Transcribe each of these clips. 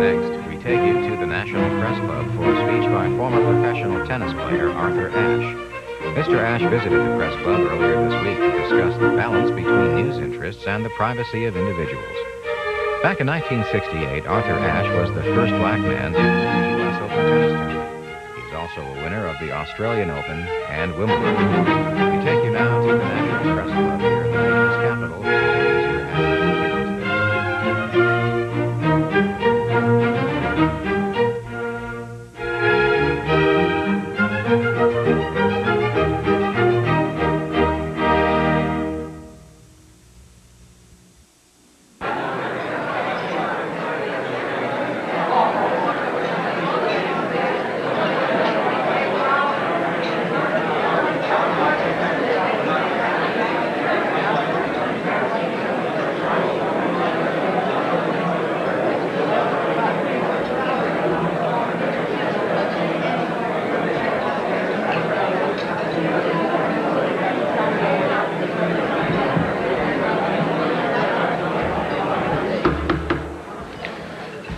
Next, we take you to the National Press Club for a speech by former professional tennis player Arthur Ashe. Mr. Ashe visited the Press Club earlier this week to discuss the balance between news interests and the privacy of individuals. Back in 1968, Arthur Ashe was the first black man to win the U.S. Open tennis tournament. He's also a winner of the Australian Open and Wimbledon. We take you now to the National Press Club here in the nation's capital. Mr. Ashe.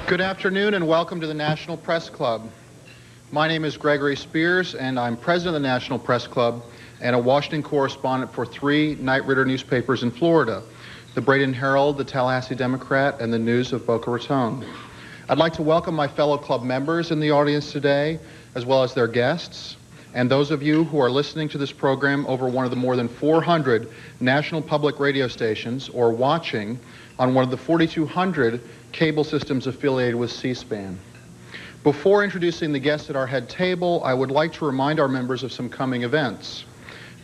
Good afternoon and welcome to the National Press Club. My name is Gregory Spears and I'm president of the National Press Club and a Washington correspondent for 3 Knight Ridder newspapers in Florida, the Braden Herald, the Tallahassee Democrat, and the News of Boca Raton. I'd like to welcome my fellow club members in the audience today, as well as their guests, and those of you who are listening to this program over one of the more than 400 national public radio stations or watching on one of the 4,200 cable systems affiliated with C-SPAN. Before introducing the guests at our head table, I would like to remind our members of some coming events.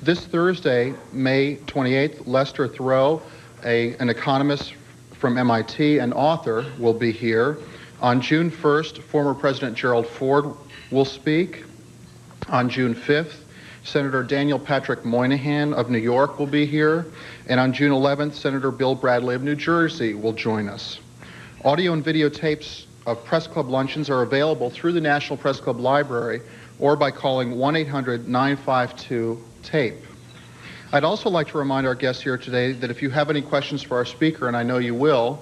This Thursday, May 28th, Lester Thoreau, an economist from MIT and author, will be here. On June 1st, former President Gerald Ford will speak. On June 5th, Senator Daniel Patrick Moynihan of New York will be here. And on June 11th, Senator Bill Bradley of New Jersey will join us. Audio and video tapes of Press Club luncheons are available through the National Press Club Library or by calling 1-800-952-TAPE. I'd also like to remind our guests here today that if you have any questions for our speaker, and I know you will,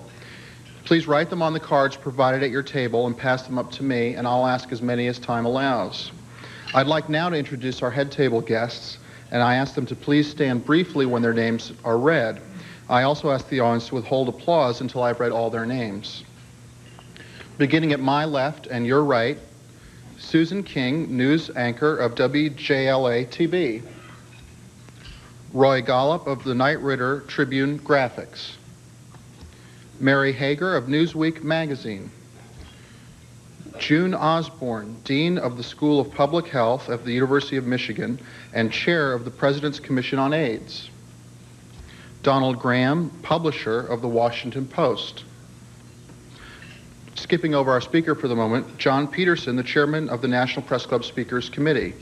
please write them on the cards provided at your table and pass them up to me, and I'll ask as many as time allows. I'd like now to introduce our head table guests, and I ask them to please stand briefly when their names are read. I also ask the audience to withhold applause until I've read all their names. Beginning at my left and your right, Susan King, news anchor of WJLA-TV. Roy Gollop of the Knight Ridder Tribune Graphics. Mary Hager of Newsweek magazine. June Osborne, Dean of the School of Public Health of the University of Michigan and Chair of the President's Commission on AIDS. Donald Graham, publisher of the Washington Post. Skipping over our speaker for the moment, John Peterson, the chairman of the National Press Club Speakers Committee.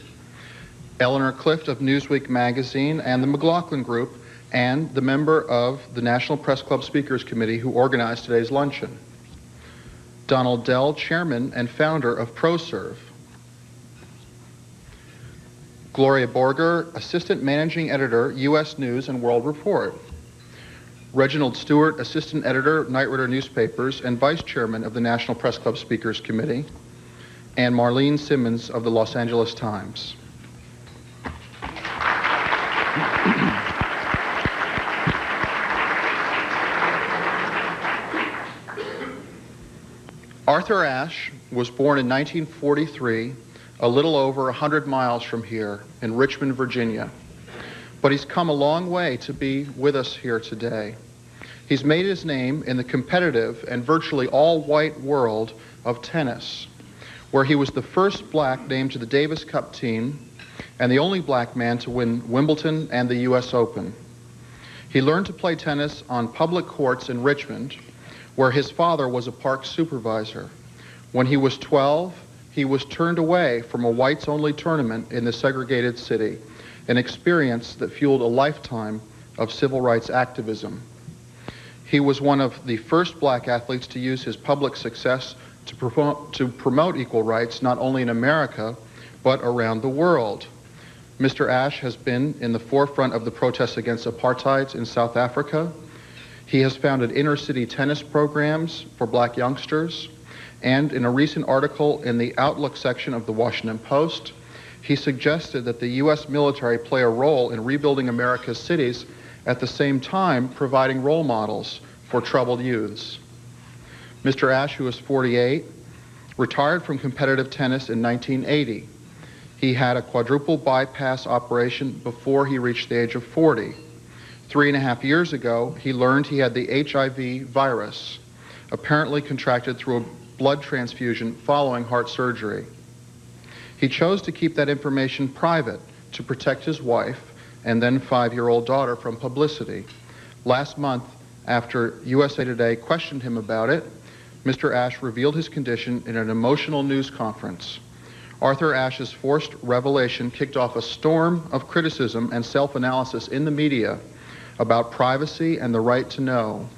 Eleanor Clift of Newsweek magazine and the McLaughlin Group, and the member of the National Press Club Speakers Committee who organized today's luncheon. Donald Dell, chairman and founder of ProServe. Gloria Borger, assistant managing editor, U.S. News and World Report. Reginald Stewart, assistant editor, Knight Ridder Newspapers and vice chairman of the National Press Club Speakers Committee. And Marlene Simmons of the Los Angeles Times. Arthur Ashe was born in 1943, a little over 100 miles from here in Richmond, Virginia. But he's come a long way to be with us here today. He's made his name in the competitive and virtually all-white world of tennis, where he was the first black named to the Davis Cup team and the only black man to win Wimbledon and the U.S. Open. He learned to play tennis on public courts in Richmond, where his father was a park supervisor. When he was 12, he was turned away from a whites-only tournament in the segregated city, an experience that fueled a lifetime of civil rights activism. He was one of the first black athletes to use his public success to promote equal rights, not only in America, but around the world. Mr. Ashe has been in the forefront of the protests against apartheid in South Africa. He has founded inner-city tennis programs for black youngsters, and in a recent article in the Outlook section of the Washington Post, he suggested that the U.S. military play a role in rebuilding America's cities, at the same time providing role models for troubled youths. Mr. Ashe, who is 48, retired from competitive tennis in 1980. He had a quadruple bypass operation before he reached the age of 40. 3.5 years ago, he learned he had the HIV virus, apparently contracted through a blood transfusion following heart surgery. He chose to keep that information private to protect his wife and then 5-year-old daughter from publicity. Last month, after USA Today questioned him about it, Mr. Ashe revealed his condition in an emotional news conference. Arthur Ashe's forced revelation kicked off a storm of criticism and self-analysis in the media about privacy and the right to know.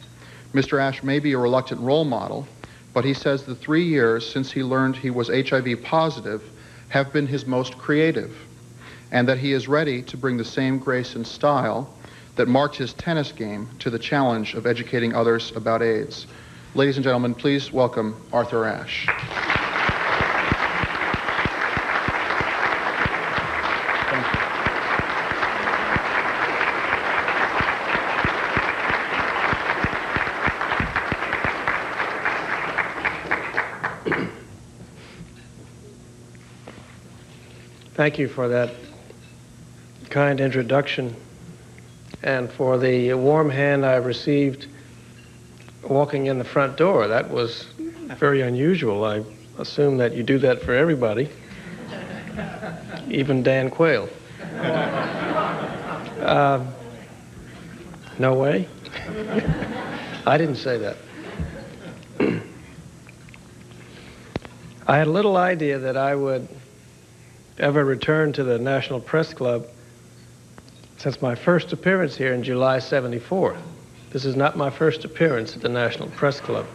Mr. Ashe may be a reluctant role model, but he says the 3 years since he learned he was HIV positive have been his most creative, and that he is ready to bring the same grace and style that marked his tennis game to the challenge of educating others about AIDS. Ladies and gentlemen, please welcome Arthur Ashe. Thank you for that kind introduction and for the warm hand I received walking in the front door. That was very unusual. I assume that you do that for everybody, even Dan Quayle. No way? I didn't say that. I had a little idea that I would ever returned to the National Press Club since my first appearance here in July '74. This is not my first appearance at the National Press Club.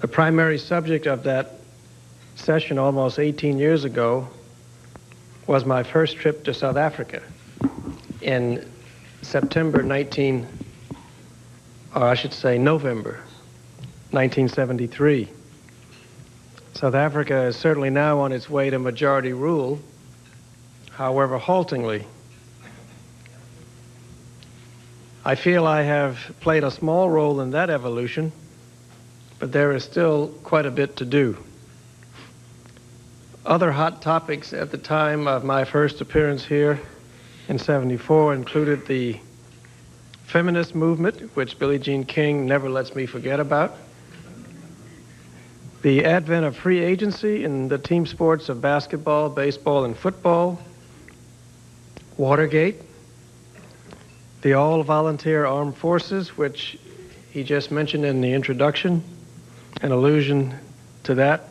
The primary subject of that session almost 18 years ago was my first trip to South Africa in November 1973. South Africa is certainly now on its way to majority rule, however haltingly. I feel I have played a small role in that evolution, but there is still quite a bit to do. Other hot topics at the time of my first appearance here in '74 included the feminist movement, which Billie Jean King never lets me forget about, the advent of free agency in the team sports of basketball, baseball, and football, Watergate, the all-volunteer armed forces, which he just mentioned in the introduction, an allusion to that,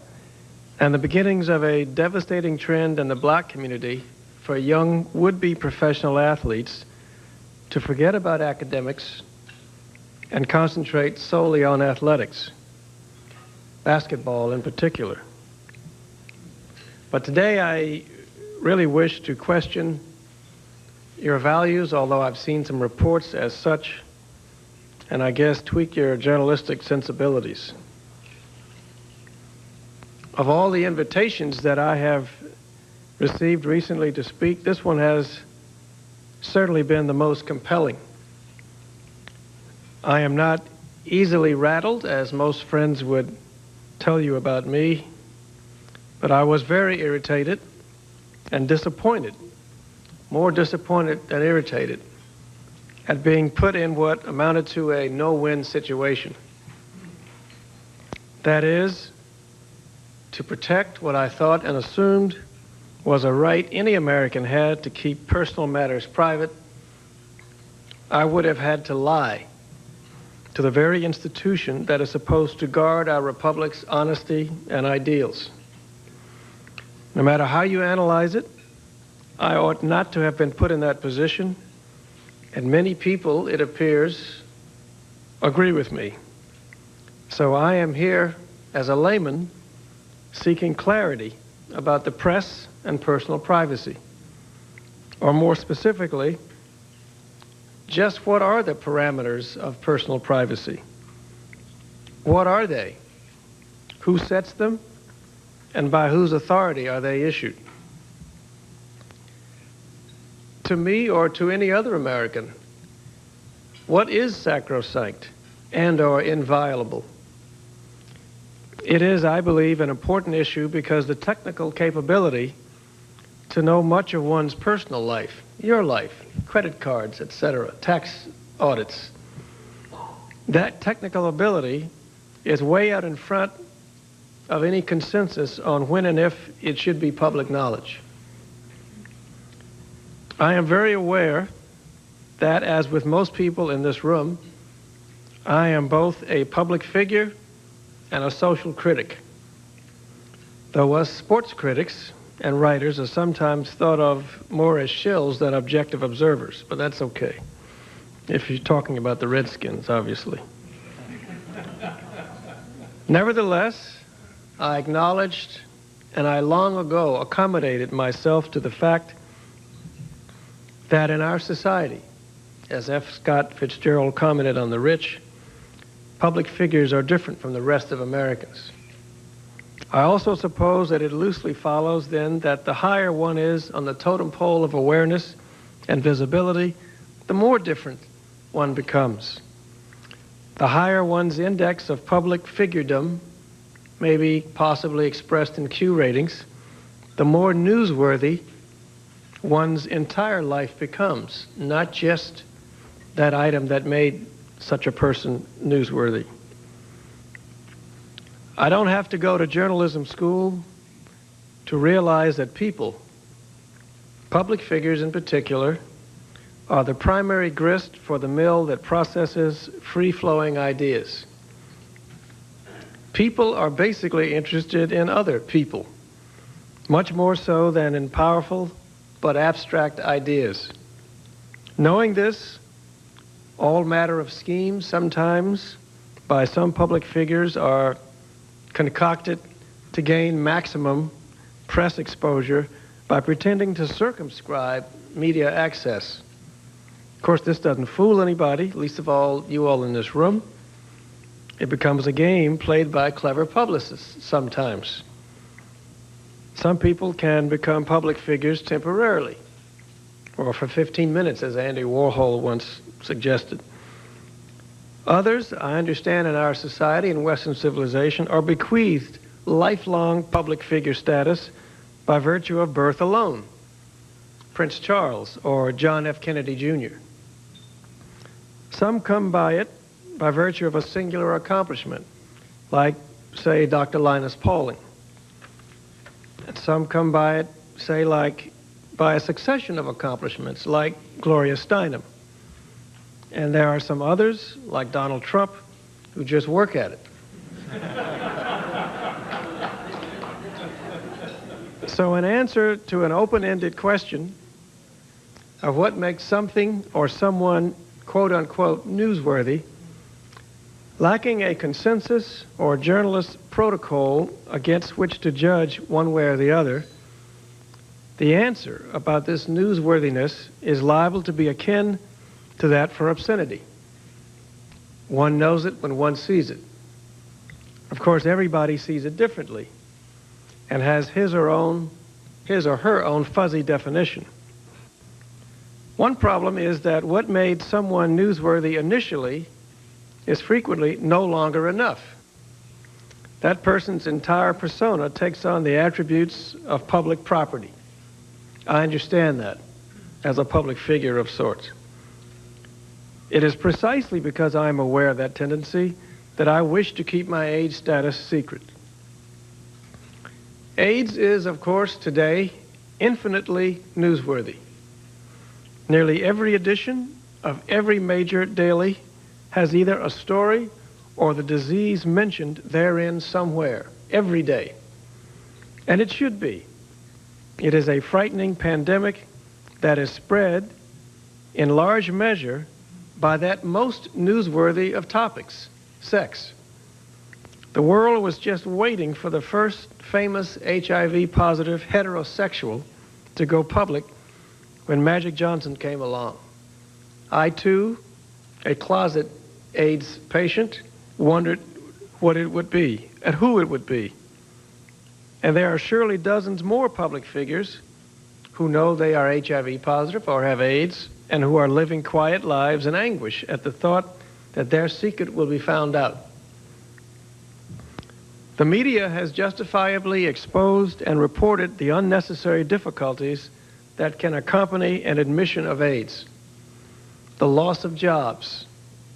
and the beginnings of a devastating trend in the black community for young would-be professional athletes to forget about academics and concentrate solely on athletics, basketball in particular. But today I really wish to question your values, although I've seen some reports as such, and I guess tweak your journalistic sensibilities. Of all the invitations that I have received recently to speak, this one has certainly been the most compelling. I am not easily rattled, as most friends would tell you about me, but I was very irritated and disappointed, more disappointed than irritated, at being put in what amounted to a no-win situation. That is, to protect what I thought and assumed was a right any American had to keep personal matters private, I would have had to lie to the very institution that is supposed to guard our republic's honesty and ideals. No matter how you analyze it, I ought not to have been put in that position, and many people, it appears, agree with me. So I am here as a layman seeking clarity about the press and personal privacy, or more specifically, just what are the parameters of personal privacy? What are they? Who sets them? And by whose authority are they issued? To me or to any other American, what is sacrosanct and or inviolable? It is, I believe, an important issue because the technical capability to know much of one's personal life, your life, credit cards, etc., tax audits, that technical ability is way out in front of any consensus on when and if it should be public knowledge. I am very aware that, as with most people in this room, I am both a public figure and a social critic. Though us sports critics and writers are sometimes thought of more as shills than objective observers, but that's okay, if you're talking about the Redskins, obviously. Nevertheless, I acknowledged and I long ago accommodated myself to the fact that in our society, as F. Scott Fitzgerald commented on the rich, public figures are different from the rest of Americans. I also suppose that it loosely follows then that the higher one is on the totem pole of awareness and visibility, the more different one becomes. The higher one's index of public figuredom may be possibly expressed in Q ratings, the more newsworthy one's entire life becomes, not just that item that made such a person newsworthy. I don't have to go to journalism school to realize that people, public figures in particular, are the primary grist for the mill that processes free-flowing ideas. People are basically interested in other people, much more so than in powerful but abstract ideas. Knowing this, all matter of schemes sometimes by some public figures are concocted to gain maximum press exposure by pretending to circumscribe media access. Of course, this doesn't fool anybody, least of all you all in this room. It becomes a game played by clever publicists sometimes. Some people can become public figures temporarily, or for 15 minutes, as Andy Warhol once suggested. Others, I understand, in our society and Western civilization, are bequeathed lifelong public figure status by virtue of birth alone. Prince Charles or John F. Kennedy Jr. Some come by it by virtue of a singular accomplishment, like, say, Dr. Linus Pauling. And some come by it, say, like, by a succession of accomplishments, like Gloria Steinem. And there are some others, like Donald Trump, who just work at it. So in answer to an open-ended question of what makes something or someone, quote-unquote, newsworthy, lacking a consensus or journalist protocol against which to judge one way or the other, the answer about this newsworthiness is liable to be akin to that for obscenity. One knows it when one sees it. Of course, everybody sees it differently and has his or her own fuzzy definition. One problem is that what made someone newsworthy initially is frequently no longer enough. That person's entire persona takes on the attributes of public property. I understand that as a public figure of sorts. It is precisely because I am aware of that tendency that I wish to keep my age status secret. AIDS is, of course, today infinitely newsworthy. Nearly every edition of every major daily has either a story or the disease mentioned therein somewhere, every day. And it should be. It is a frightening pandemic that is spread in large measure by that most newsworthy of topics, sex. The world was just waiting for the first famous HIV-positive heterosexual to go public when Magic Johnson came along. I, too, a closet AIDS patient, wondered what it would be and who it would be. And there are surely dozens more public figures who know they are HIV positive or have AIDS and who are living quiet lives in anguish at the thought that their secret will be found out. The media has justifiably exposed and reported the unnecessary difficulties that can accompany an admission of AIDS. The loss of jobs,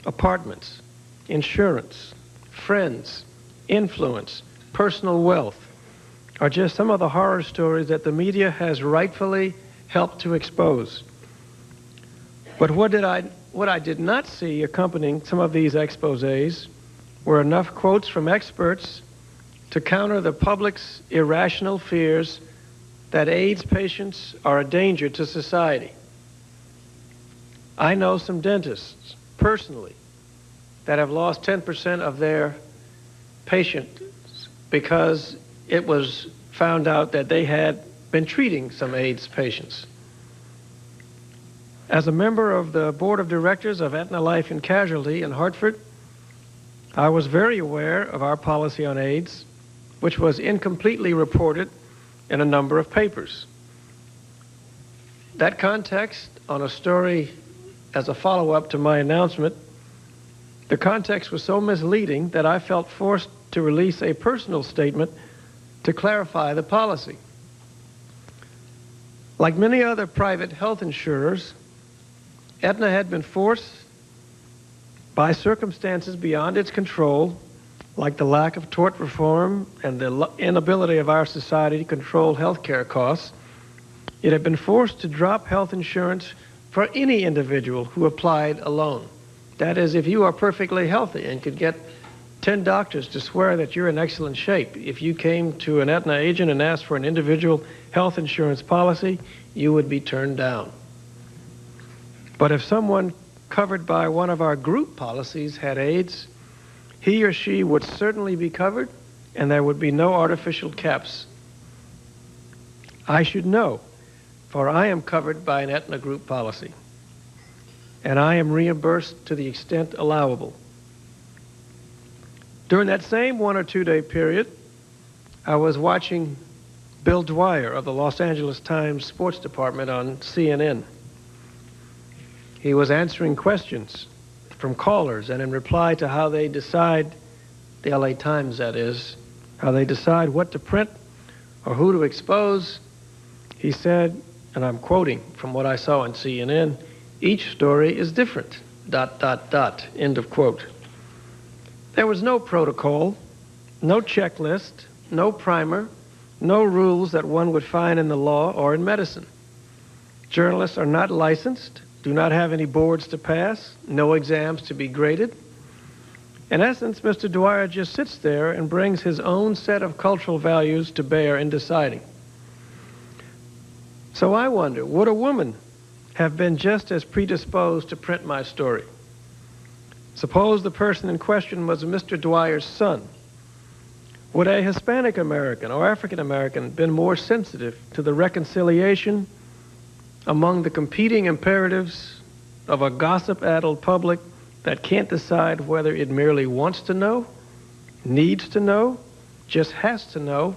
apartments, insurance, friends, influence, personal wealth are just some of the horror stories that the media has rightfully helped to expose. But what I did not see accompanying some of these exposés were enough quotes from experts to counter the public's irrational fears that AIDS patients are a danger to society. I know some dentists, personally, that have lost 10% of their patients because it was found out that they had been treating some AIDS patients. As a member of the board of directors of Aetna Life and Casualty in Hartford, I was very aware of our policy on AIDS, which was incompletely reported in a number of papers. That context on a story as a follow-up to my announcement, the context was so misleading that I felt forced to release a personal statement to clarify the policy. Like many other private health insurers, Aetna had been forced by circumstances beyond its control, like the lack of tort reform and the inability of our society to control health care costs. It had been forced to drop health insurance for any individual who applied alone. That is, if you are perfectly healthy and could get 10 doctors to swear that you're in excellent shape, if you came to an Aetna agent and asked for an individual health insurance policy, you would be turned down. But if someone covered by one of our group policies had AIDS, he or she would certainly be covered, and there would be no artificial caps. I should know, for I am covered by an Aetna group policy, and I am reimbursed to the extent allowable. During that same 1 or 2 day period, I was watching Bill Dwyer of the Los Angeles Times sports department on CNN. He was answering questions from callers, and in reply to how they decide, the LA Times that is, how they decide what to print or who to expose, he said, and I'm quoting from what I saw on CNN, "Each story is different, ... end of quote." There was no protocol, no checklist, no primer, no rules that one would find in the law or in medicine. Journalists are not licensed, do not have any boards to pass, no exams to be graded. In essence, Mr. Dwyer just sits there and brings his own set of cultural values to bear in deciding. So I wonder, would a woman have been just as predisposed to print my story? Suppose the person in question was Mr. Dwyer's son. Would a Hispanic American or African American been more sensitive to the reconciliation among the competing imperatives of a gossip-addled public that can't decide whether it merely wants to know, needs to know, just has to know,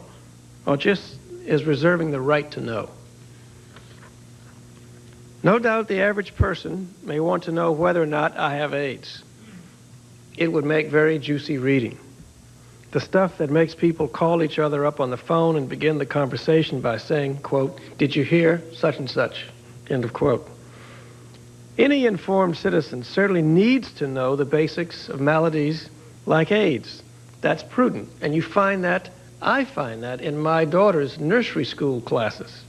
or just is reserving the right to know? No doubt the average person may want to know whether or not I have AIDS. It would make very juicy reading. The stuff that makes people call each other up on the phone and begin the conversation by saying, quote, "Did you hear such and such?" End of quote. Any informed citizen certainly needs to know the basics of maladies like AIDS. That's prudent. And you find that, I find that, in my daughter's nursery school classes.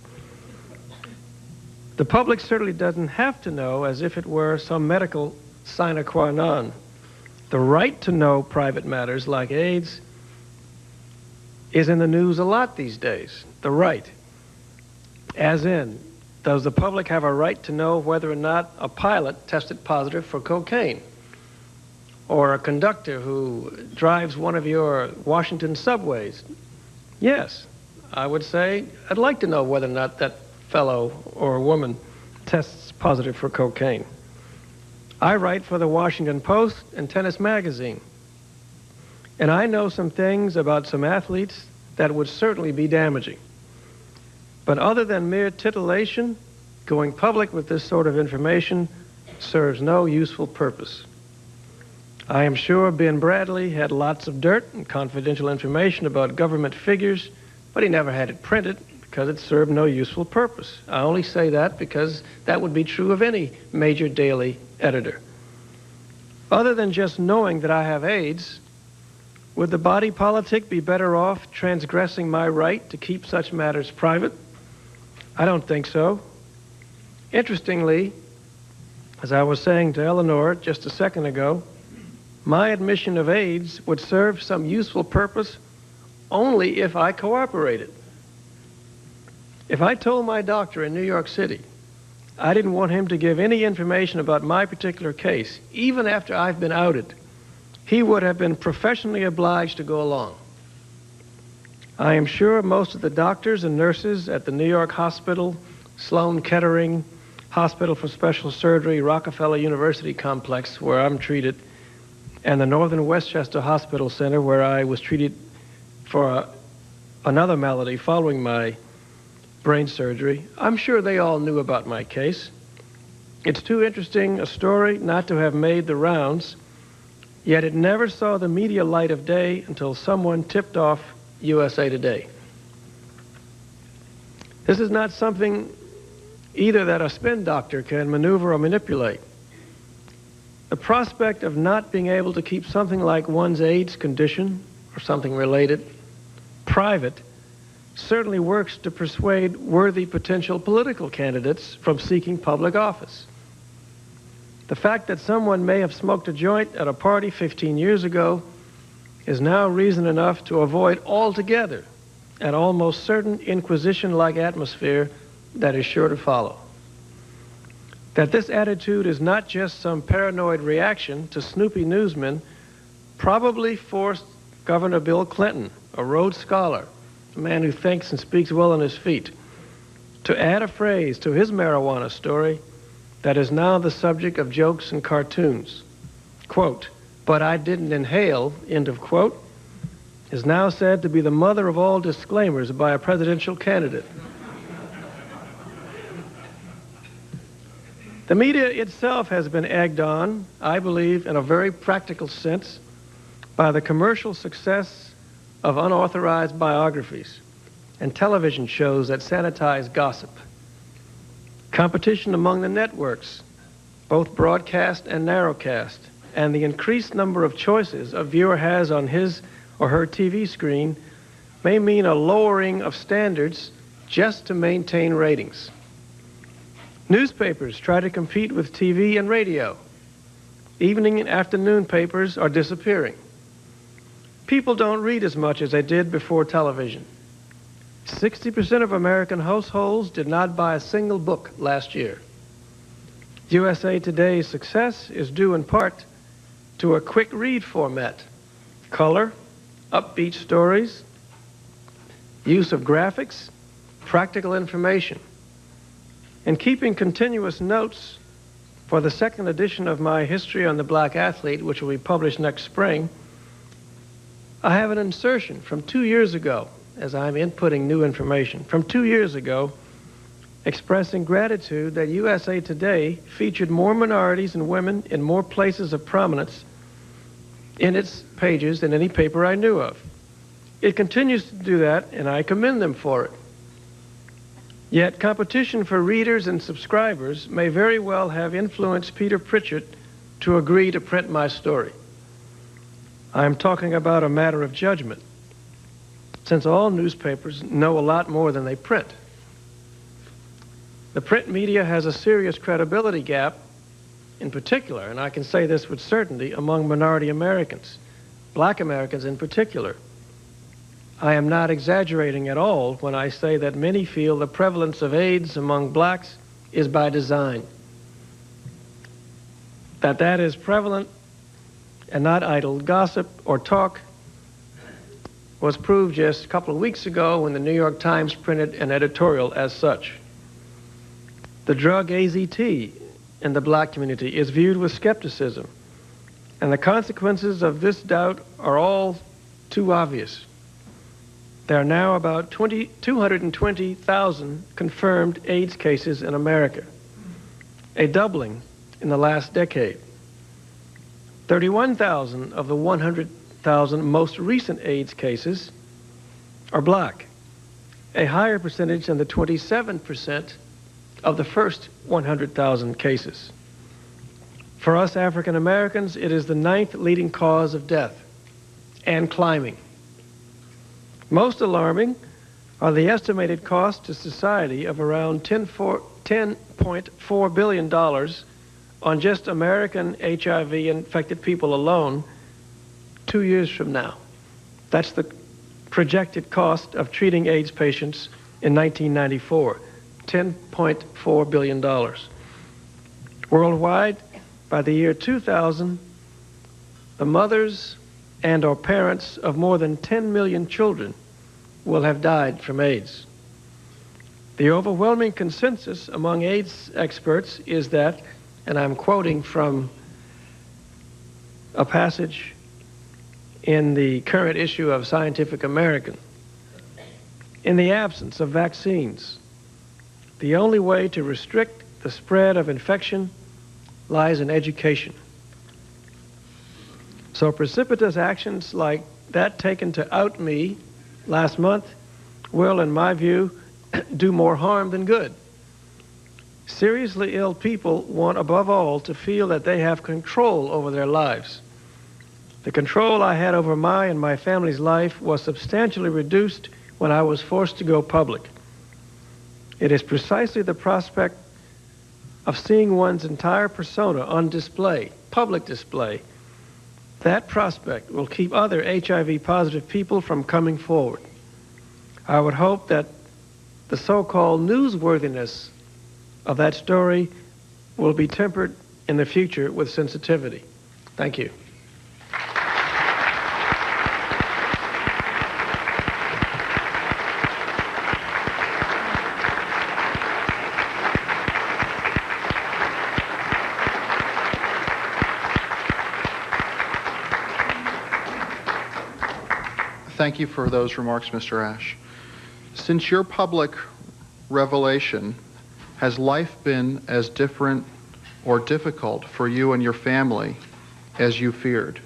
The public certainly doesn't have to know as if it were some medical sine qua non. The right to know private matters like AIDS is in the news a lot these days. The right. As in, does the public have a right to know whether or not a pilot tested positive for cocaine? Or a conductor who drives one of your Washington subways? Yes, I would say I'd like to know whether or not that fellow or woman tests positive for cocaine. I write for the Washington Post and Tennis Magazine, and I know some things about some athletes that would certainly be damaging. But other than mere titillation, going public with this sort of information serves no useful purpose. I am sure Ben Bradley had lots of dirt and confidential information about government figures, but he never had it printed because it served no useful purpose. I only say that because that would be true of any major daily editor. Other than just knowing that I have AIDS, would the body politic be better off transgressing my right to keep such matters private? I don't think so. Interestingly, as I was saying to Eleanor just a second ago, my admission of AIDS would serve some useful purpose only if I cooperated. If I told my doctor in New York City I didn't want him to give any information about my particular case, even after I've been outed, he would have been professionally obliged to go along. I am sure most of the doctors and nurses at the New York Hospital, Sloan Kettering Hospital for Special Surgery, Rockefeller University Complex, where I'm treated, and the Northern Westchester Hospital Center, where I was treated for another malady following my brain surgery, I'm sure they all knew about my case. It's too interesting a story not to have made the rounds, yet it never saw the media light of day until someone tipped off USA Today. This is not something either that a spin doctor can maneuver or manipulate. The prospect of not being able to keep something like one's AIDS condition or something related private certainly works to persuade worthy potential political candidates from seeking public office. The fact that someone may have smoked a joint at a party 15 years ago is now reason enough to avoid altogether an almost certain inquisition-like atmosphere that is sure to follow. That this attitude is not just some paranoid reaction to snoopy newsmen probably forced Governor Bill Clinton, a Rhodes Scholar, a man who thinks and speaks well on his feet, to add a phrase to his marijuana story that is now the subject of jokes and cartoons. Quote, "But I didn't inhale," end of quote, is now said to be the mother of all disclaimers by a presidential candidate. The media itself has been egged on, I believe, in a very practical sense, by the commercial success of unauthorized biographies and television shows that sanitize gossip. Competition among the networks, both broadcast and narrowcast, and the increased number of choices a viewer has on his or her TV screen may mean a lowering of standards just to maintain ratings. Newspapers try to compete with TV and radio. Evening and afternoon papers are disappearing. People don't read as much as they did before television. 60% of American households did not buy a single book last year. USA Today's success is due in part to a quick read format, color, upbeat stories, use of graphics, practical information. In keeping continuous notes for the second edition of my History on the Black Athlete, which will be published next spring, I have an insertion from 2 years ago, as I'm inputting new information, from 2 years ago, expressing gratitude that USA Today featured more minorities and women in more places of prominence in its pages than any paper I knew of. It continues to do that, and I commend them for it. Yet competition for readers and subscribers may very well have influenced Peter Pritchett to agree to print my story. I'm talking about a matter of judgment, since all newspapers know a lot more than they print. The print media has a serious credibility gap, in particular, and I can say this with certainty, among minority Americans, black Americans in particular. I am not exaggerating at all when I say that many feel the prevalence of AIDS among blacks is by design. That is prevalent and not idle gossip or talk was proved just a couple of weeks ago when the New York Times printed an editorial as such. The drug AZT in the black community is viewed with skepticism, and the consequences of this doubt are all too obvious. There are now about 220,000 confirmed AIDS cases in America, a doubling in the last decade. 31,000 of the 100,000 most recent AIDS cases are black, a higher percentage than the 27% of the first 100,000 cases. For us African Americans, it is the 9th leading cause of death, and climbing. Most alarming are the estimated cost to society of around $10.4 billion on just American HIV-infected people alone 2 years from now. That's the projected cost of treating AIDS patients in 1994, $10.4 billion. Worldwide, by the year 2000, the mothers and or parents of more than 10 million children will have died from AIDS. The overwhelming consensus among AIDS experts is that, and I'm quoting from a passage in the current issue of Scientific American, in the absence of vaccines, the only way to restrict the spread of infection lies in education. So precipitous actions like that taken to out me last month will, in my view, do more harm than good. Seriously ill people want, above all, to feel that they have control over their lives. The control I had over my and my family's life was substantially reduced when I was forced to go public. It is precisely the prospect of seeing one's entire persona on display, public display. That prospect will keep other HIV-positive people from coming forward. I would hope that the so-called newsworthiness of that story will be tempered in the future with sensitivity. Thank you. Thank you for those remarks, Mr. Ashe. Since your public revelation, has life been as different or difficult for you and your family as you feared?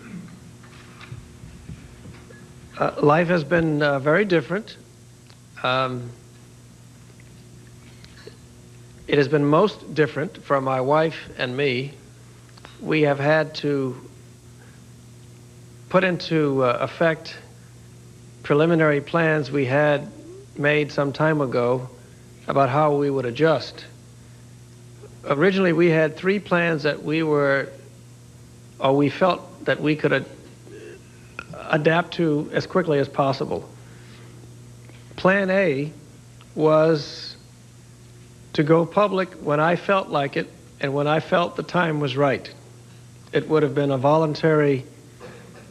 Life has been very different. It has been most different for my wife and me. We have had to put into effect preliminary plans we had made some time ago about how we would adjust. Originally, we had 3 plans that we felt that we could adapt to as quickly as possible. Plan A was to go public when I felt like it and when I felt the time was right. It would have been a voluntary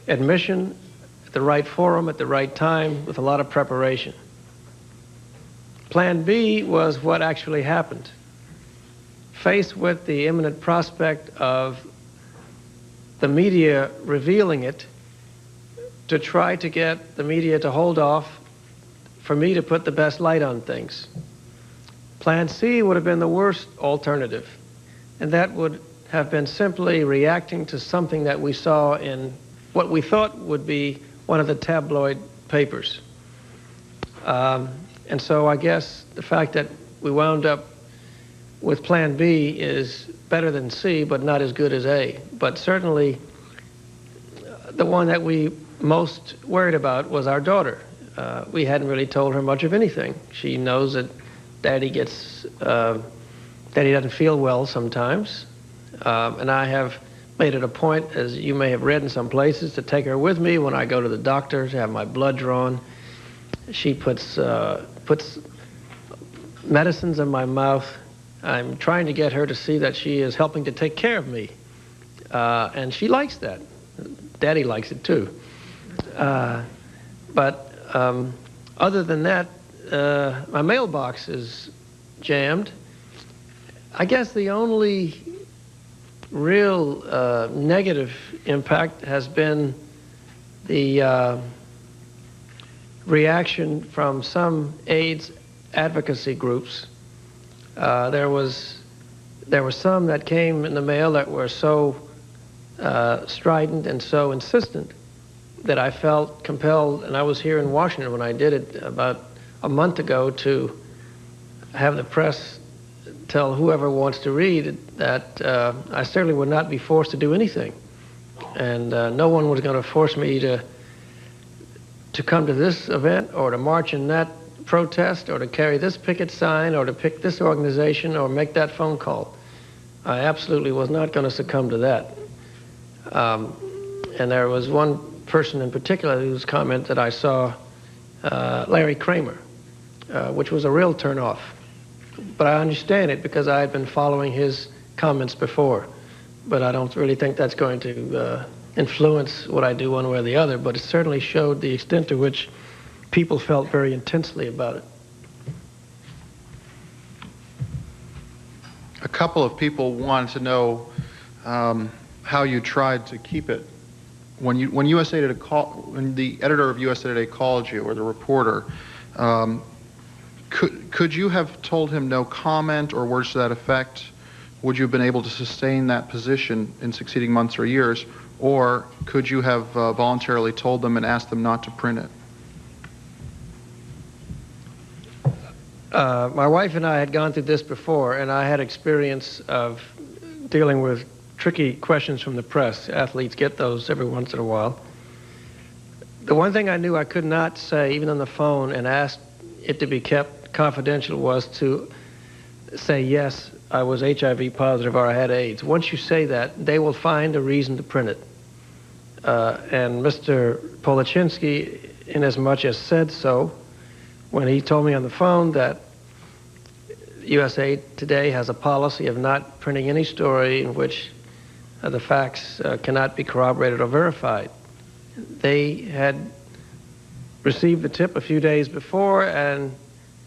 admission at the right forum, at the right time, with a lot of preparation. Plan B was what actually happened. Faced with the imminent prospect of the media revealing it, to try to get the media to hold off for me to put the best light on things. Plan C would have been the worst alternative, and that would have been simply reacting to something that we saw in what we thought would be one of the tabloid papers. And so I guess the fact that we wound up with Plan B is better than C, but not as good as A. But certainly the one that we most worried about was our daughter. We hadn't really told her much of anything. She knows that Daddy doesn't feel well sometimes. And I have made it a point, as you may have read in some places, to take her with me when I go to the doctor to have my blood drawn. She puts medicines in my mouth. I'm trying to get her to see that she is helping to take care of me. And she likes that. Daddy likes it too. But other than that, my mailbox is jammed. I guess the only real negative impact has been the reaction from some AIDS advocacy groups. There were some that came in the mail that were so strident and so insistent that I felt compelled, and I was here in Washington when I did it about a month ago, to have the press tell whoever wants to read that I certainly would not be forced to do anything. And no one was going to force me to come to this event or to march in that protest or to carry this picket sign or to pick this organization or make that phone call. I absolutely was not going to succumb to that. And there was one person in particular whose comment that I saw, Larry Kramer, which was a real turnoff. But I understand it because I had been following his comments before. But I don't really think that's going to influence what I do one way or the other, but it certainly showed the extent to which people felt very intensely about it. A couple of people wanted to know how you tried to keep it. When USA Today when the editor of USA Today called you, or the reporter, could you have told him no comment or words to that effect? Would you have been able to sustain that position in succeeding months or years? Or could you have voluntarily told them and asked them not to print it? My wife and I had gone through this before, and I had experience of dealing with tricky questions from the press. Athletes get those every once in a while. The one thing I knew I could not say, even on the phone, and ask it to be kept confidential, was to say, yes, I was HIV positive or I had AIDS. Once you say that, they will find a reason to print it. And Mr. Polachinski, inasmuch as said so, when he told me on the phone that USA Today has a policy of not printing any story in which the facts cannot be corroborated or verified. They had received the tip a few days before and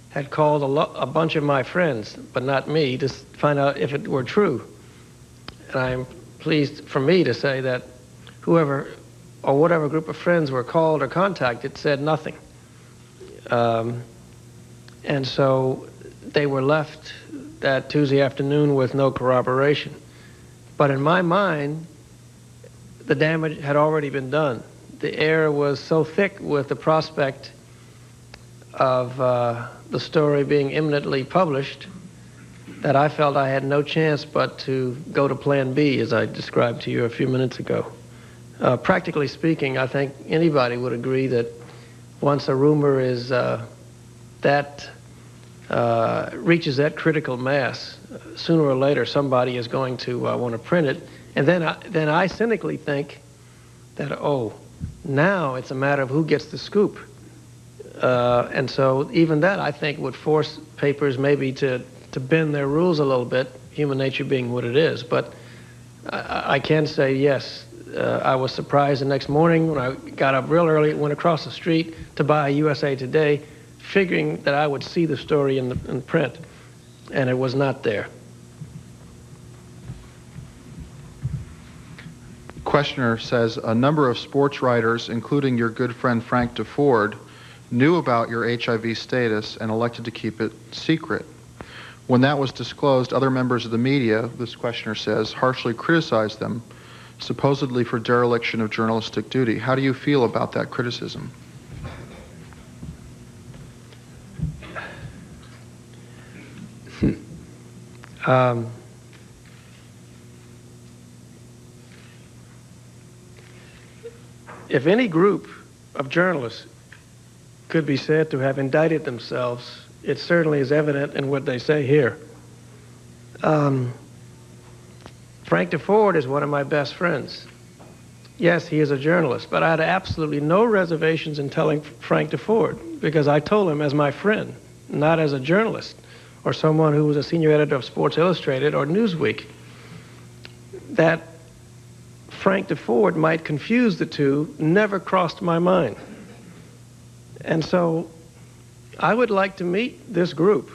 had called a bunch of my friends, but not me, to find out if it were true. And I'm pleased for me to say that whoever or whatever group of friends were called or contacted said nothing. And so they were left that Tuesday afternoon with no corroboration. But in my mind, the damage had already been done. The air was so thick with the prospect of the story being imminently published that I felt I had no chance but to go to Plan B, as I described to you a few minutes ago. Practically speaking, I think anybody would agree that once a rumor is reaches that critical mass, sooner or later somebody is going to want to print it. And then I cynically think that, oh, now it's a matter of who gets the scoop. And so even that, I think, would force papers maybe to bend their rules a little bit, human nature being what it is. But I can say, yes, I was surprised the next morning when I got up real early, went across the street to buy USA Today, figuring that I would see the story in print, and it was not there. Questioner says, a number of sports writers, including your good friend Frank Deford, knew about your HIV status and elected to keep it secret. When that was disclosed, other members of the media, this questioner says, harshly criticized them, supposedly for dereliction of journalistic duty. How do you feel about that criticism? If any group of journalists could be said to have indicted themselves, it certainly is evident in what they say here. Frank Deford is one of my best friends. Yes, he is a journalist, but I had absolutely no reservations in telling Frank Deford, because I told him as my friend, not as a journalist or someone who was a senior editor of Sports Illustrated or Newsweek, that Frank Deford might confuse the two never crossed my mind. And so I would like to meet this group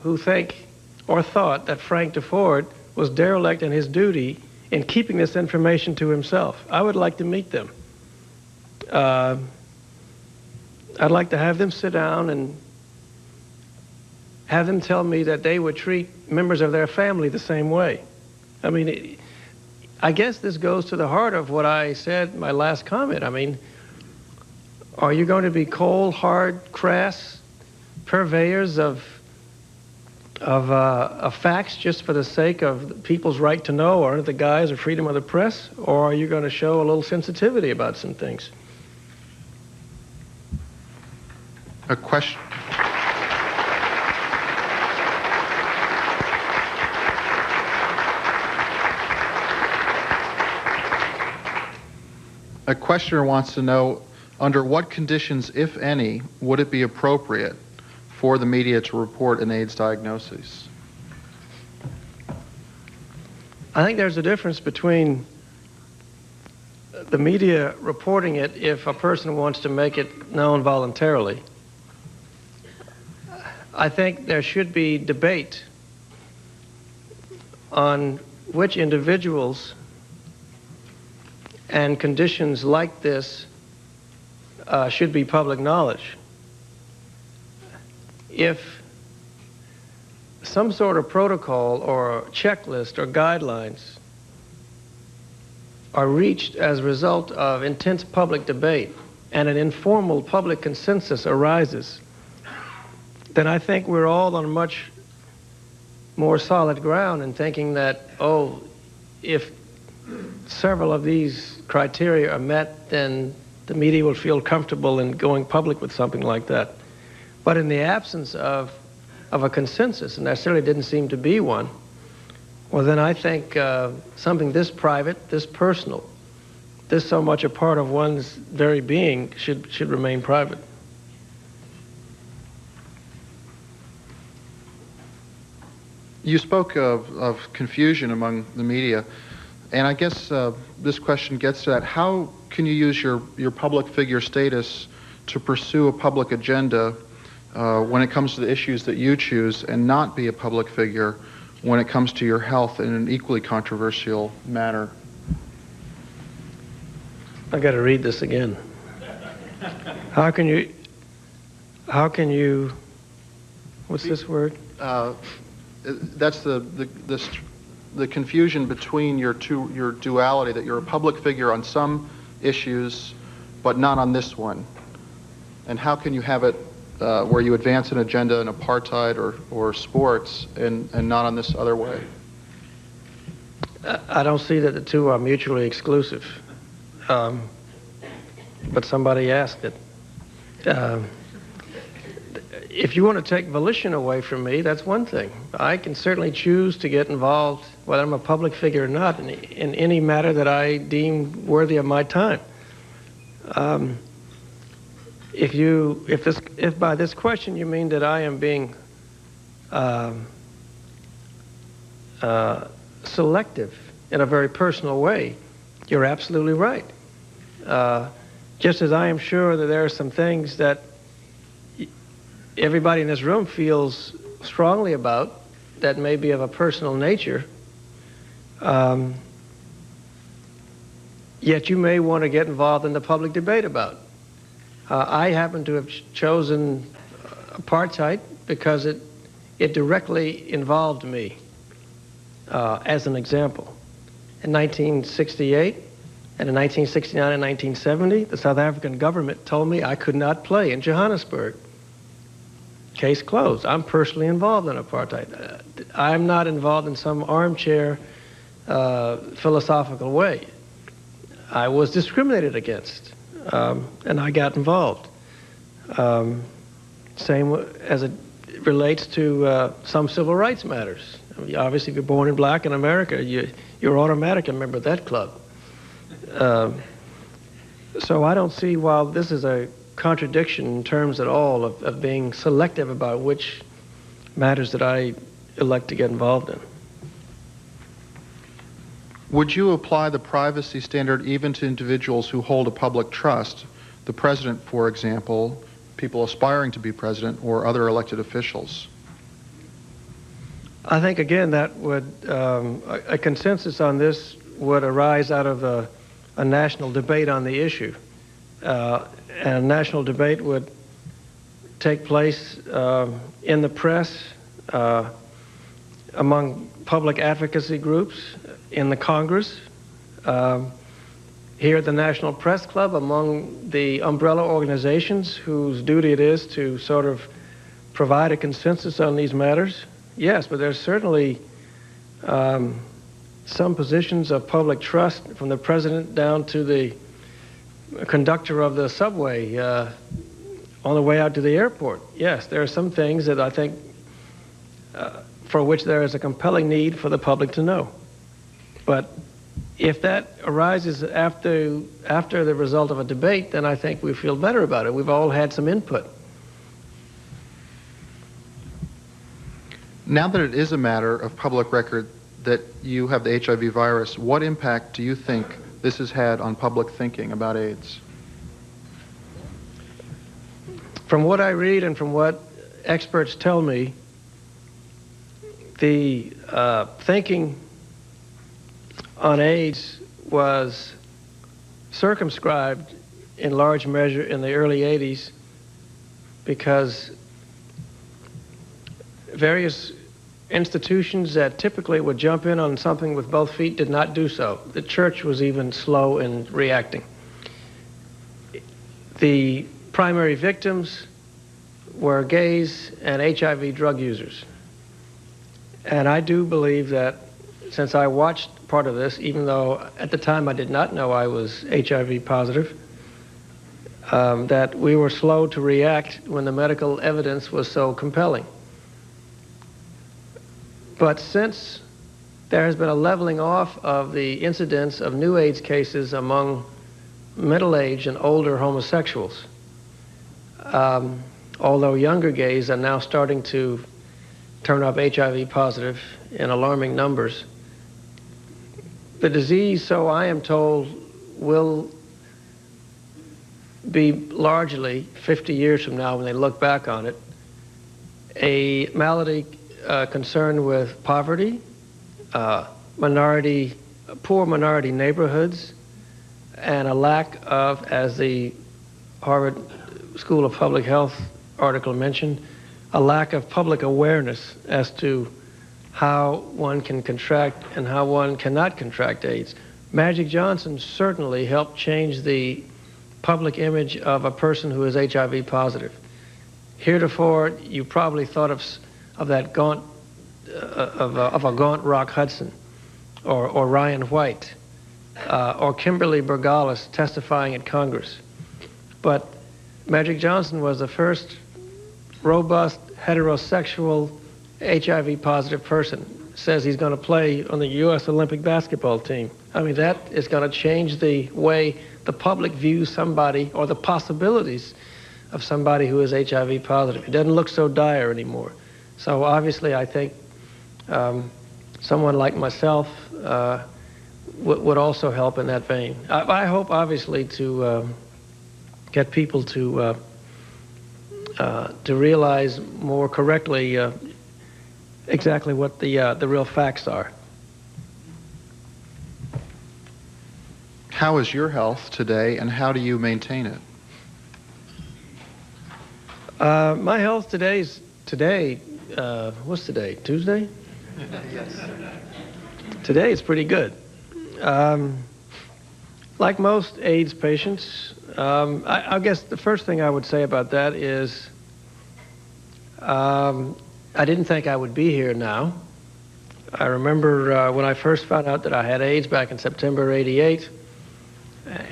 who think or thought that Frank Deford was derelict in his duty in keeping this information to himself. I would like to meet them. I'd like to have them sit down and have them tell me that they would treat members of their family the same way. I mean, I guess this goes to the heart of what I said in my last comment. I mean, are you going to be cold, hard, crass purveyors of facts just for the sake of people's right to know, or the guise of freedom of the press? Or are you going to show a little sensitivity about some things? A question. A questioner wants to know, under what conditions, if any, would it be appropriate for the media to report an AIDS diagnosis? I think there's a difference between the media reporting it if a person wants to make it known voluntarily. I think there should be debate on which individuals and conditions like this should be public knowledge. If some sort of protocol or checklist or guidelines are reached as a result of intense public debate and an informal public consensus arises, then I think we're all on much more solid ground in thinking that, oh, if several of these criteria are met, then the media will feel comfortable in going public with something like that. But in the absence of a consensus, and there certainly didn't seem to be one, well, then I think something this private, this personal, this so much a part of one's very being should remain private. You spoke of confusion among the media, and I guess this question gets to that. How can you use your public figure status to pursue a public agenda when it comes to the issues that you choose, and not be a public figure when it comes to your health in an equally controversial manner? I got to read this again. How can you, what's this word? That's the confusion between your duality, that you're a public figure on some issues, but not on this one. And how can you have it where you advance an agenda in apartheid or sports and not on this other way? I don't see that the two are mutually exclusive. But somebody asked it. If you want to take volition away from me, that's one thing. I can certainly choose to get involved, whether I'm a public figure or not, in any matter that I deem worthy of my time. If by this question you mean that I am being selective in a very personal way, you're absolutely right. Just as I am sure that there are some things that everybody in this room feels strongly about that may be of a personal nature, yet you may want to get involved in the public debate about. I happen to have chosen apartheid because it directly involved me, as an example. In 1968, and in 1969 and 1970, the South African government told me I could not play in Johannesburg. Case closed. I'm personally involved in apartheid. I'm not involved in some armchair philosophical way. I was discriminated against, and I got involved. Same as it relates to some civil rights matters. I mean, obviously, if you're born in black in America, you're automatically a member of that club. So I don't see, while this is a contradiction in terms at all of being selective about which matters that I elect to get involved in. Would you apply the privacy standard even to individuals who hold a public trust, the president, for example, people aspiring to be president, or other elected officials? I think, again, that would, a consensus on this would arise out of a national debate on the issue. And a national debate would take place in the press, among public advocacy groups, in the Congress, here at the National Press Club, among the umbrella organizations whose duty it is to sort of provide a consensus on these matters. Yes, but there's certainly some positions of public trust, from the president down to the conductor of the subway on the way out to the airport. Yes, there are some things that I think for which there is a compelling need for the public to know. But if that arises after the result of a debate, then I think we feel better about it. We've all had some input. Now that it is a matter of public record that you have the HIV virus, what impact do you think this has had on public thinking about AIDS? From what I read and from what experts tell me, the thinking on AIDS was circumscribed in large measure in the early 80s because various institutions that typically would jump in on something with both feet did not do so. The church was even slow in reacting. The primary victims were gays and HIV drug users. And I do believe that, since I watched part of this, even though at the time I did not know I was HIV positive, that we were slow to react when the medical evidence was so compelling. But since there has been a leveling off of the incidence of new AIDS cases among middle-aged and older homosexuals, although younger gays are now starting to turn up HIV positive in alarming numbers, the disease, so I am told, will be largely, 50 years from now when they look back on it, a malady concerned with poverty, poor minority neighborhoods, and a lack of, as the Harvard School of Public Health article mentioned, a lack of public awareness as to how one can contract and how one cannot contract AIDS. Magic Johnson certainly helped change the public image of a person who is HIV positive. Heretofore, you probably thought of that gaunt, of a gaunt Rock Hudson, or Ryan White, or Kimberly Bergalis testifying at Congress. But Magic Johnson was the first robust, heterosexual, HIV positive person. Says he's going to play on the U.S. Olympic basketball team. I mean, that is going to change the way the public views somebody, or the possibilities of somebody who is HIV positive. It doesn't look so dire anymore. So obviously, I think someone like myself would also help in that vein. I hope, obviously, to get people to realize more correctly exactly what the real facts are. How is your health today, and how do you maintain it? My health today, what's today, Tuesday? Yes. Today it's pretty good. Like most AIDS patients, I guess the first thing I would say about that is I didn't think I would be here now. I remember when I first found out that I had AIDS back in September '88,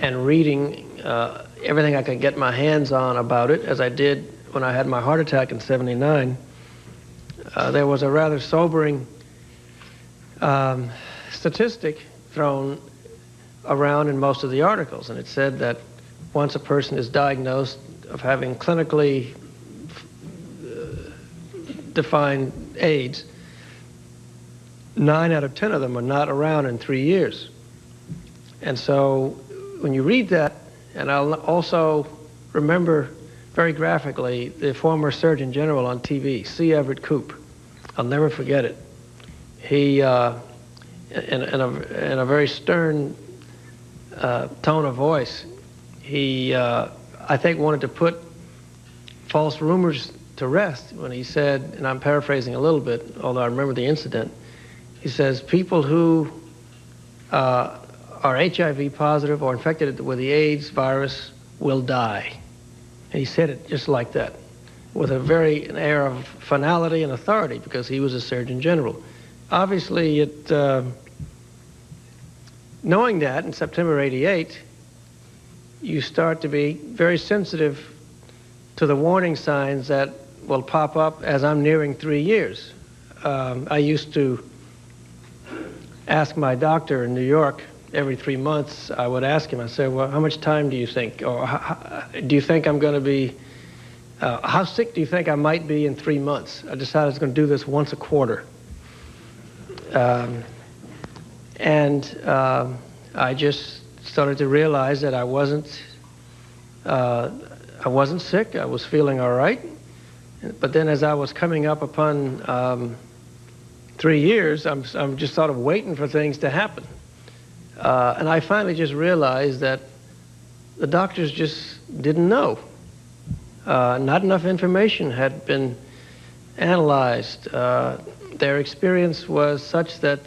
and reading everything I could get my hands on about it, as I did when I had my heart attack in '79. There was a rather sobering statistic thrown around in most of the articles, and it said that once a person is diagnosed of having clinically defined AIDS, 9 out of 10 of them are not around in 3 years. And so when you read that, and I'll also remember very graphically the former Surgeon General on TV, C. Everett Koop. I'll never forget it. He, in a very stern tone of voice. He, I think, wanted to put false rumors to rest when he said, and I'm paraphrasing a little bit, although I remember the incident, he says, people who are HIV positive or infected with the AIDS virus will die. And he said it just like that, with an air of finality and authority, because he was a Surgeon General. Obviously, knowing that in September '88, you start to be very sensitive to the warning signs that will pop up as I'm nearing 3 years. I used to ask my doctor in New York every 3 months. I would ask him, I said, well, how much time do you think, or do you think I'm going to be, how sick do you think I might be in 3 months? I decided I was going to do this once a quarter. I just started to realize that I wasn't sick. I was feeling all right. But then as I was coming up upon 3 years, I'm just sort of waiting for things to happen. And I finally just realized that the doctors just didn't know. Not enough information had been analyzed. Their experience was such that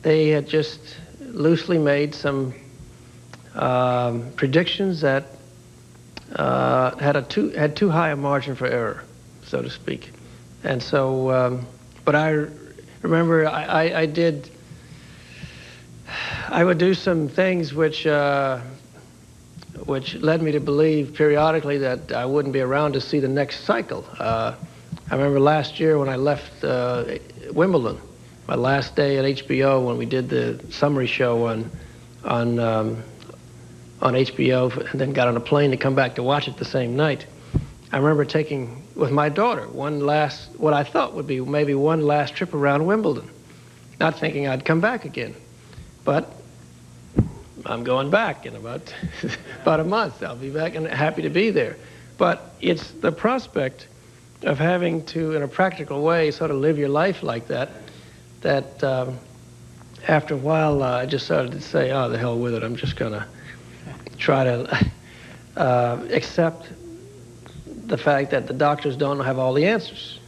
they had just loosely made some predictions that had too high a margin for error, so to speak. And so, but I remember I would do some things which led me to believe periodically that I wouldn't be around to see the next cycle. I remember last year when I left Wimbledon, my last day at HBO when we did the summary show on HBO, and then got on a plane to come back to watch it the same night. I remember taking, with my daughter, what I thought would be maybe one last trip around Wimbledon, not thinking I'd come back again. But I'm going back in about a month. I'll be back and happy to be there. But it's the prospect of having to, in a practical way, sort of live your life like that, that after a while I just started to say, oh, the hell with it. I'm just going to try to accept the fact that the doctors don't have all the answers,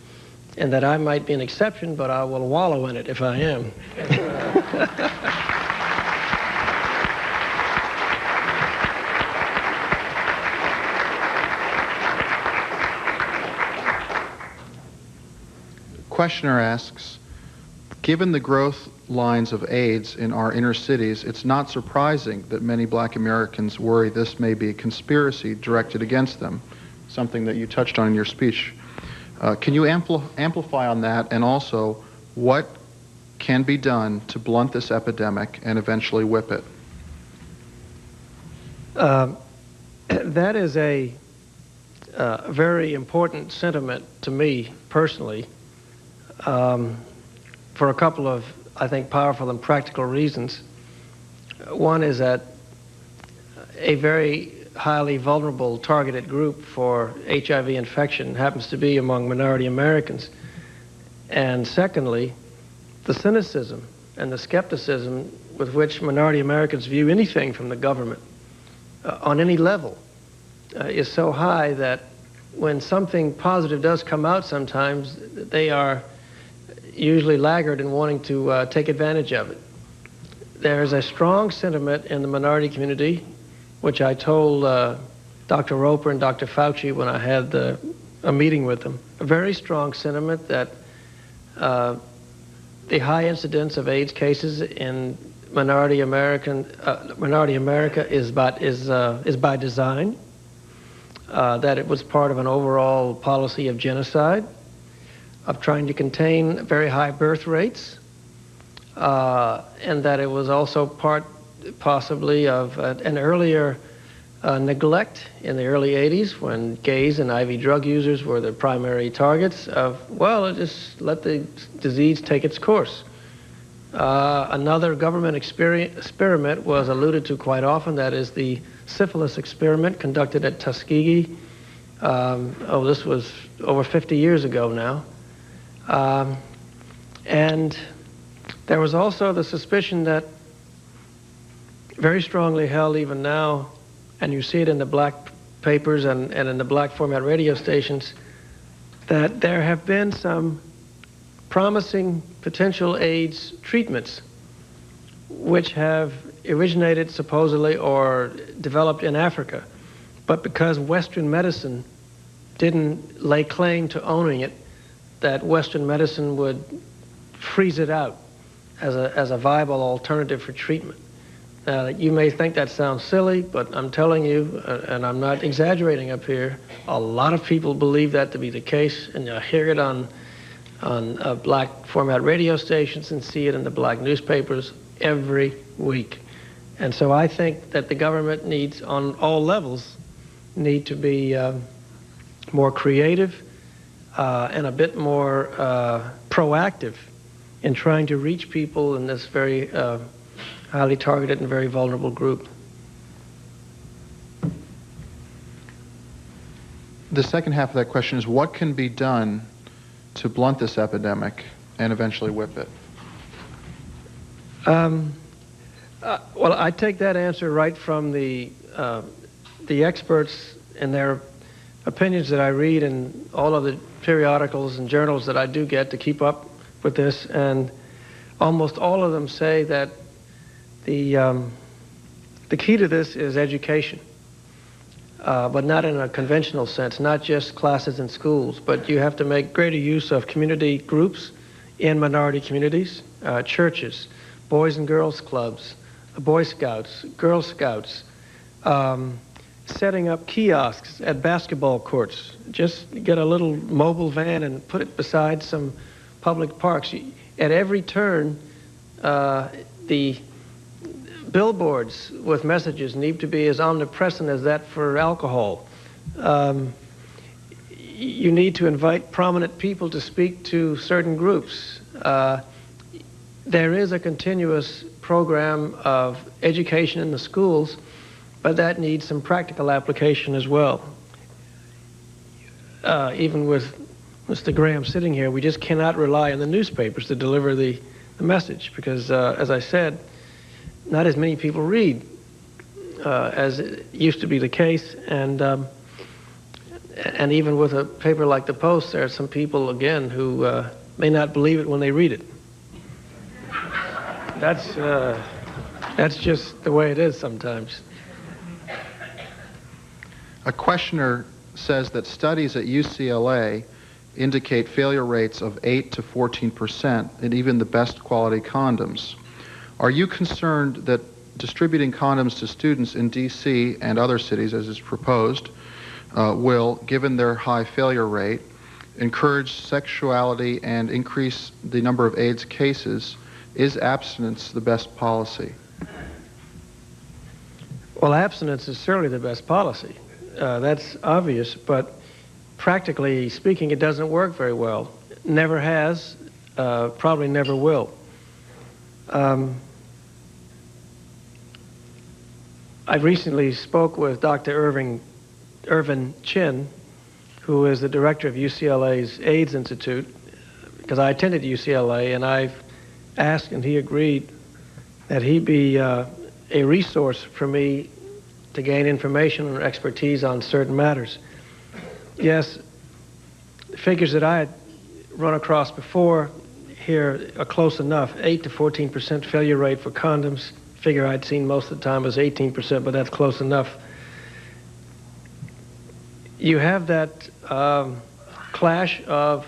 and that I might be an exception, but I will wallow in it if I am. Questioner asks, given the growth lines of AIDS in our inner cities, it's not surprising that many black Americans worry this may be a conspiracy directed against them, something that you touched on in your speech. Can you amplify on that, and also what can be done to blunt this epidemic and eventually whip it? That is a very important sentiment to me personally, for a couple of, I think, powerful and practical reasons. One is that a very highly vulnerable targeted group for HIV infection happens to be among minority Americans. And secondly, the cynicism and the skepticism with which minority Americans view anything from the government on any level is so high that when something positive does come out sometimes, they are usually laggard in wanting to take advantage of it. There is a strong sentiment in the minority community, which I told Dr. Roper and Dr. Fauci when I had a meeting with them, a very strong sentiment that the high incidence of AIDS cases in minority America is by design, that it was part of an overall policy of genocide, of trying to contain very high birth rates, and that it was also part possibly of an earlier neglect in the early 80s when gays and IV drug users were the primary targets of, well, just let the disease take its course. Another government experiment was alluded to quite often, that is the syphilis experiment conducted at Tuskegee. This was over 50 years ago now. And There was also the suspicion that, very strongly held even now, and you see it in the black papers and in the black format radio stations, that there have been some promising potential AIDS treatments which have originated supposedly or developed in Africa. But because Western medicine didn't lay claim to owning it, that Western medicine would freeze it out as a viable alternative for treatment. You may think that sounds silly, but I'm telling you, and I'm not exaggerating up here, a lot of people believe that to be the case, and you'll hear it on black format radio stations and see it in the black newspapers every week. And so I think that the government needs, on all levels, need to be more creative and a bit more proactive in trying to reach people in this very highly targeted and very vulnerable group. The second half of that question is, what can be done to blunt this epidemic and eventually whip it? Well, I take that answer right from the experts and their opinions that I read in all of the periodicals and journals that I do get to keep up with this, and almost all of them say that the key to this is education, but not in a conventional sense, not just classes in schools, but you have to make greater use of community groups in minority communities, churches, Boys and Girls Clubs, Boy Scouts, Girl Scouts, setting up kiosks at basketball courts. Just get a little mobile van and put it beside some public parks. At every turn, the billboards with messages need to be as omnipresent as that for alcohol. You need to invite prominent people to speak to certain groups. There is a continuous program of education in the schools, but that needs some practical application as well. Even with Mr. Graham sitting here, we just cannot rely on the newspapers to deliver the message because, as I said, not as many people read as it used to be the case, and even with a paper like the Post, there are some people, again, who may not believe it when they read it. That's just the way it is sometimes. A questioner says that studies at UCLA indicate failure rates of 8 to 14% in even the best quality condoms. Are you concerned that distributing condoms to students in D.C. and other cities, as is proposed, will, given their high failure rate, encourage sexuality and increase the number of AIDS cases? Is abstinence the best policy? Well, abstinence is certainly the best policy. That's obvious, but practically speaking, it doesn't work very well. Never has, probably never will. I recently spoke with Dr. Irvin Chin, who is the director of UCLA's AIDS Institute, because I attended UCLA, and I've asked, and he agreed, that he be a resource for me to gain information or expertise on certain matters. Yes, the figures that I had run across before here are close enough. 8 to 14% failure rate for condoms. Figure I'd seen most of the time was 18%, but that's close enough. You have that clash of,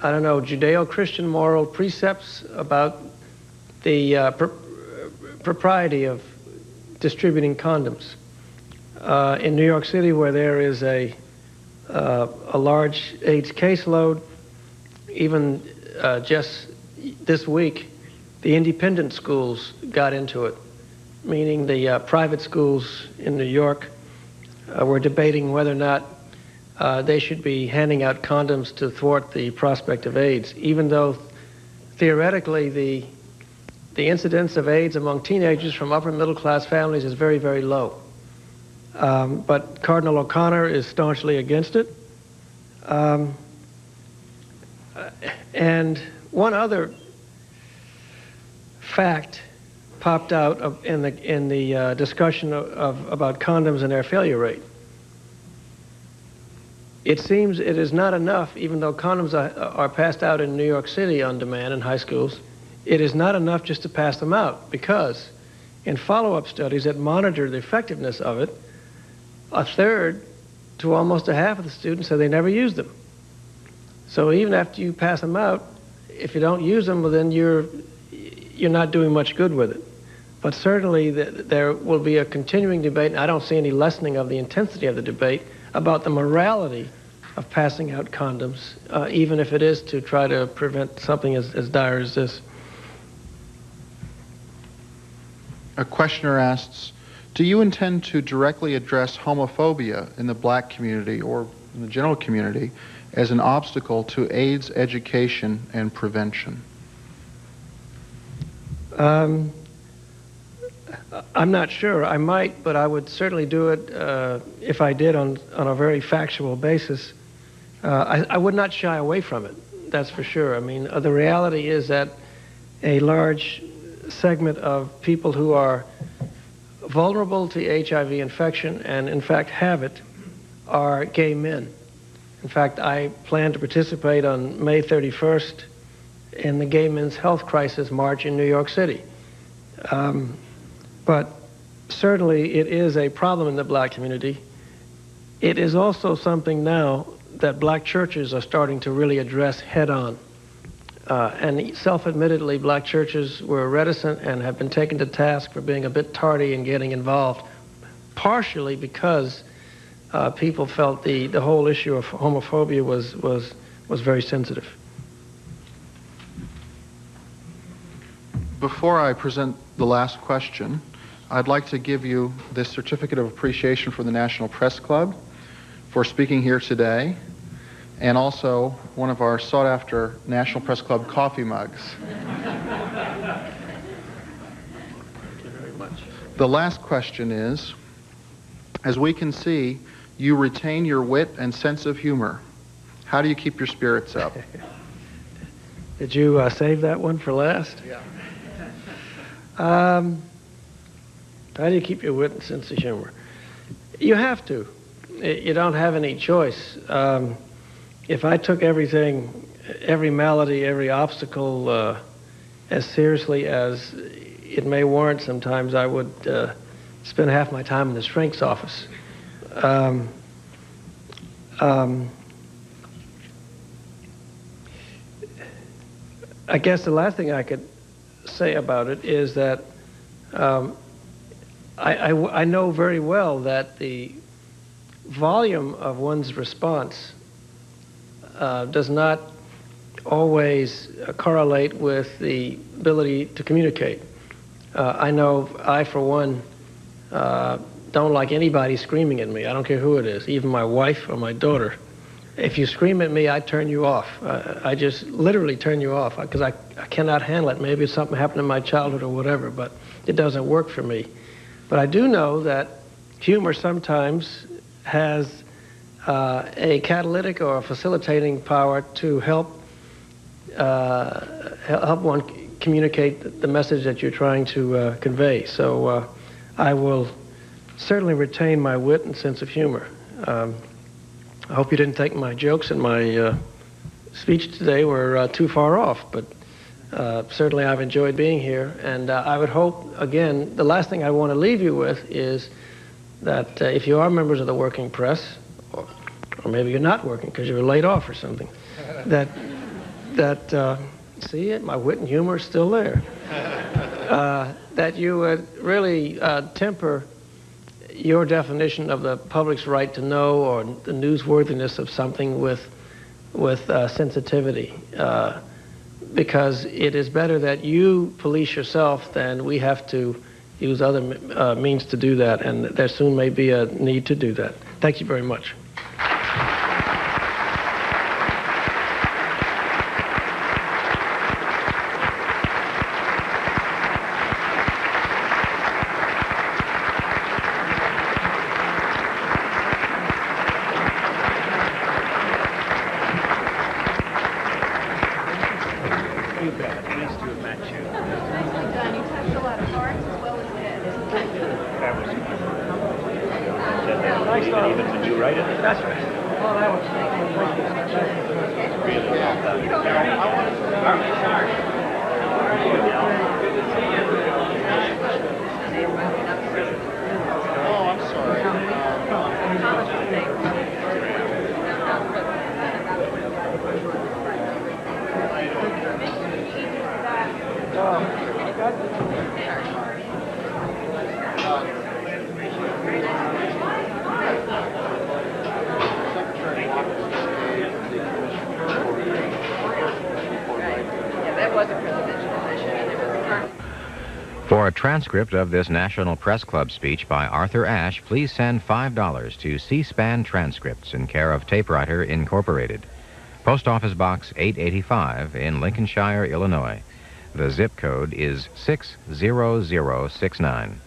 I don't know, Judeo-Christian moral precepts about the propriety of distributing condoms. In New York City, where there is a large AIDS caseload, even just this week, the independent schools got into it, meaning the private schools in New York were debating whether or not they should be handing out condoms to thwart the prospect of AIDS, even though theoretically the incidence of AIDS among teenagers from upper middle class families is very, very low. But Cardinal O'Connor is staunchly against it. And One other fact popped out in the discussion about condoms and their failure rate. It seems it is not enough, even though condoms are passed out in New York City on demand in high schools, it is not enough just to pass them out, because in follow-up studies that monitor the effectiveness of it, a third to almost a half of the students said they never used them. So even after you pass them out, if you don't use them, well, then you're not doing much good with it. But certainly there will be a continuing debate, and I don't see any lessening of the intensity of the debate about the morality of passing out condoms, even if it is to try to prevent something as dire as this. A questioner asks, do you intend to directly address homophobia in the black community or in the general community as an obstacle to AIDS education and prevention? I'm not sure. I might, but I would certainly do it if I did on a very factual basis. I would not shy away from it, that's for sure. I mean, the reality is that a large segment of people who are vulnerable to HIV infection and in fact have it are gay men. In fact, I plan to participate on May 31st in the Gay Men's Health Crisis March in New York City. But certainly it is a problem in the black community. It is also something now that black churches are starting to really address head-on. And self-admittedly, black churches were reticent and have been taken to task for being a bit tardy in getting involved, partially because people felt the whole issue of homophobia was very sensitive. Before I present the last question, I'd like to give you this certificate of appreciation from the National Press Club for speaking here today, and also one of our sought-after National Press Club coffee mugs. Thank you very much. The last question is, as we can see, you retain your wit and sense of humor. How do you keep your spirits up? Did you save that one for last? Yeah. How do you keep your wit and sense of humor? You have to. You don't have any choice. If I took everything, every malady, every obstacle as seriously as it may warrant sometimes, I would spend half my time in the shrink's office. I guess the last thing I could say about it is that I know very well that the volume of one's response does not always correlate with the ability to communicate. I know I, for one, don't like anybody screaming at me. I don't care who it is, even my wife or my daughter. If you scream at me, I turn you off. I just literally turn you off because I cannot handle it. Maybe it's something happened in my childhood or whatever, but it doesn't work for me. But I do know that humor sometimes has a catalytic or a facilitating power to help one communicate the message that you're trying to convey. So I will certainly retain my wit and sense of humor. I hope you didn't think my jokes in my speech today were too far off, but certainly I've enjoyed being here, and I would hope, again, the last thing I want to leave you with is that if you are members of the working press, or maybe you're not working because you were laid off or something, that see it, my wit and humor is still there, that you would really temper your definition of the public's right to know or the newsworthiness of something with sensitivity, because it is better that you police yourself than we have to use other means to do that, and there soon may be a need to do that. Thank you very much. I started. Did you write it? That's right. Well, that was Really well done. Oh, I'm sorry. That was a presidential election. For a transcript of this National Press Club speech by Arthur Ashe, please send $5 to C-SPAN Transcripts in care of Typewriter Incorporated. Post Office Box 885 in Lincolnshire, Illinois. The zip code is 60069.